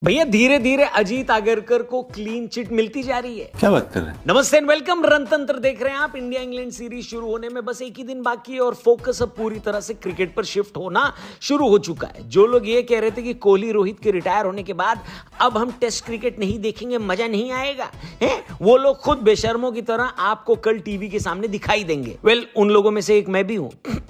भैया धीरे धीरे अजीत आगरकर को क्लीन चिट मिलती जा रही है। क्या बात कर रहे हैं? नमस्ते एंड वेलकम। रणतंत्र देख रहे हैं आप। इंडिया इंग्लैंड सीरीज शुरू होने में बस एक ही दिन बाकी है और फोकस अब पूरी तरह से क्रिकेट पर शिफ्ट होना शुरू हो चुका है। जो लोग ये कह रहे थे कि कोहली रोहित के रिटायर होने के बाद अब हम टेस्ट क्रिकेट नहीं देखेंगे, मजा नहीं आएगा, है वो लोग खुद बेशर्मों की तरह आपको कल टीवी के सामने दिखाई देंगे। उन लोगों में से एक मैं भी हूं।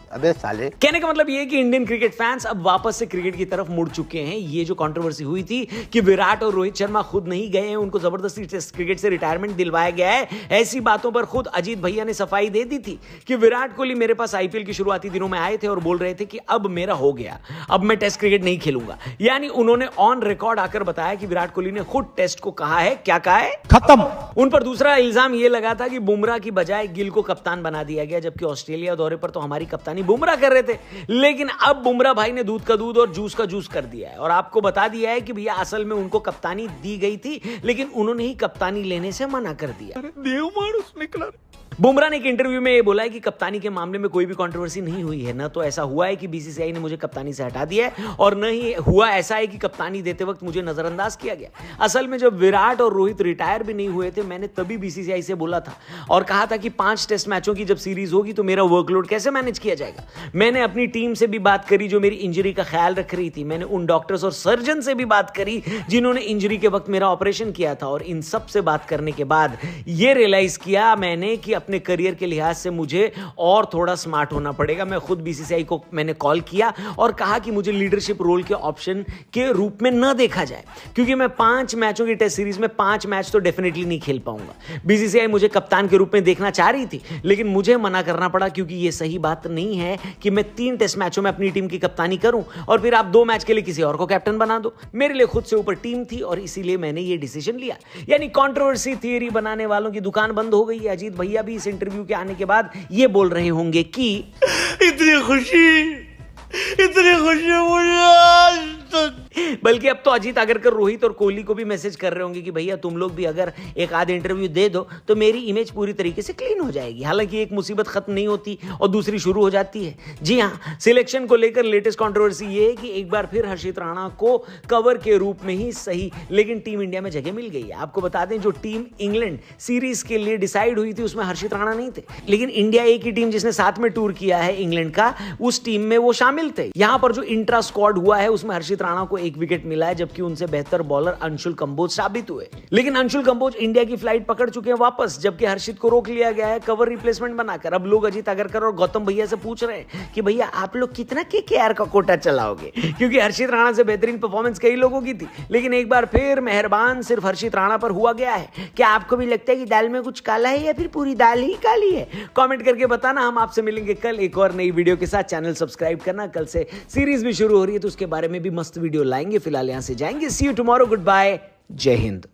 अबे साले, कहने का मतलब ये है कि इंडियन क्रिकेट फैंस अब वापस से क्रिकेट की तरफ मुड़ चुके हैं। ये जो कंट्रोवर्सी हुई थी कि विराट और रोहित शर्मा खुद नहीं गए हैं, उनको जबरदस्ती टेस्ट क्रिकेट से रिटायरमेंट दिलवाया गया है, ऐसी बातों पर खुद अजीत भैया ने सफाई दे दी थी कि विराट कोहली मेरे पास आईपीएल की शुरुआती दिनों में आए थे और बोल रहे थे कि अब मेरा हो गया, अब मैं टेस्ट क्रिकेट नहीं खेलूंगा। यानी उन्होंने ऑन रिकॉर्ड आकर बताया कि विराट कोहली ने खुद टेस्ट को कहा है, क्या कहा है, खत्म। उन पर दूसरा इल्जाम यह लगा था कि बुमराह की बजाय गिल को कप्तान बना दिया गया, जबकि ऑस्ट्रेलिया दौरे पर तो हमारी कप्तानी बुमराह कर रहे थे। लेकिन अब बुमराह भाई ने दूध का दूध और जूस का जूस कर दिया है और आपको बता दिया है कि भैया असल में उनको कप्तानी दी गई थी, लेकिन उन्होंने ही कप्तानी लेने से मना कर दिया। देव मानुस निकला। बुमराह ने एक इंटरव्यू में ये बोला है कि कप्तानी के मामले में कोई भी कंट्रोवर्सी नहीं हुई है। न तो ऐसा हुआ है कि बीसीसीआई ने मुझे कप्तानी से हटा दिया है और न ही हुआ ऐसा है कि कप्तानी देते वक्त मुझे नजरअंदाज किया गया। असल में जब विराट और रोहित रिटायर भी नहीं हुए थे, मैंने तभी बीसीसीआई से बोला था और कहा था कि 5 टेस्ट मैचों की जब सीरीज होगी तो मेरा वर्कलोड कैसे मैनेज किया जाएगा। मैंने अपनी टीम से भी बात करी जो मेरी इंजरी का ख्याल रख रही थी। मैंने उन डॉक्टर्स और सर्जन से भी बात करी जिन्होंने इंजरी के वक्त मेरा ऑपरेशन किया था और इन सब से बात करने के बाद यह रियलाइज किया मैंने कि अपने करियर के लिहाज से मुझे और थोड़ा स्मार्ट होना पड़ेगा। मैं खुद बीसीसीआई को मैंने कॉल किया और कहा कि मुझे लीडरशिप रोल के ऑप्शन के रूप में न देखा जाए, क्योंकि मैं 5 मैचों की टेस्ट सीरीज में 5 मैच तो डेफिनेटली नहीं खेल पाऊंगा। बीसीसीआई मुझे कप्तान के रूप में देखना चाह रही थी, लेकिन मुझे मना करना पड़ा क्योंकि यह सही बात नहीं है कि मैं 3 टेस्ट मैचों में अपनी टीम की कप्तानी करूं और फिर आप 2 मैच के लिए किसी और को कैप्टन बना दो। मेरे लिए खुद से ऊपर टीम थी और इसीलिए मैंने यह डिसीजन लिया। यानी कंट्रोवर्सी थियरी बनाने वालों की दुकान बंद हो गई है। अजीत भैया भी इस इंटरव्यू के आने के बाद ये बोल रहे होंगे कि इतनी खुशी मुझे आज तक। बल्कि अब तो अजीत आगरकर रोहित और कोहली को भी मैसेज कर रहे होंगे कि भैया तुम लोग भी अगर एक आध इंटरव्यू दे दो तो मेरी इमेज पूरी तरीके से क्लीन हो जाएगी। हालांकि एक मुसीबत खत्म नहीं होती और दूसरी शुरू हो जाती है। जी हां, सिलेक्शन को लेकर लेटेस्ट कंट्रोवर्सी ये है कि एक बार फिर हर्षित राणा को कवर के रूप में ही सही, लेकिन टीम इंडिया में जगह मिल गई है। आपको बता दें, जो टीम इंग्लैंड सीरीज के लिए डिसाइड हुई थी उसमें हर्षित राणा नहीं थे, लेकिन इंडिया एक ही टीम जिसने साथ में टूर किया है इंग्लैंड का, उस टीम में वो शामिल थे। यहां पर जो इंट्रा स्क्वाड हुआ है उसमें हर्षित राणा को 1 विकेट मिला है, जबकि उनसे बेहतर बॉलर अंशुल कंबोज साबित हुए। लेकिन अंशुल कंबोज इंडिया की फ्लाइट पकड़ चुके हैं वापस, जबकि हर्षित को रोक लिया गया है कवर रिप्लेसमेंट बनाकर। अब लोग अजीत आगरकर और गौतम भैया से पूछ रहे हैं कि भैया आप लोग कितना केकेआर का कोटा चलाओगे, क्योंकि हर्षित राणा से बेहतरीन परफॉर्मेंस कई लोगों की थी, लेकिन एक बार फिर मेहरबान सिर्फ हर्षित राणा पर हुआ गया है। क्या आपको भी लगता है कि दाल में कुछ काला है या फिर पूरी दाल ही काली है? कमेंट करके बताना। हम आपसे मिलेंगे कल एक और नई वीडियो के साथ। चैनल सब्सक्राइब करना। कल से सीरीज भी शुरू हो रही है तो उसके बारे में भी मस्त वीडियो लाएंगे। फिलहाल यहां से जाएंगे। See you tomorrow. Good bye. जय हिंद।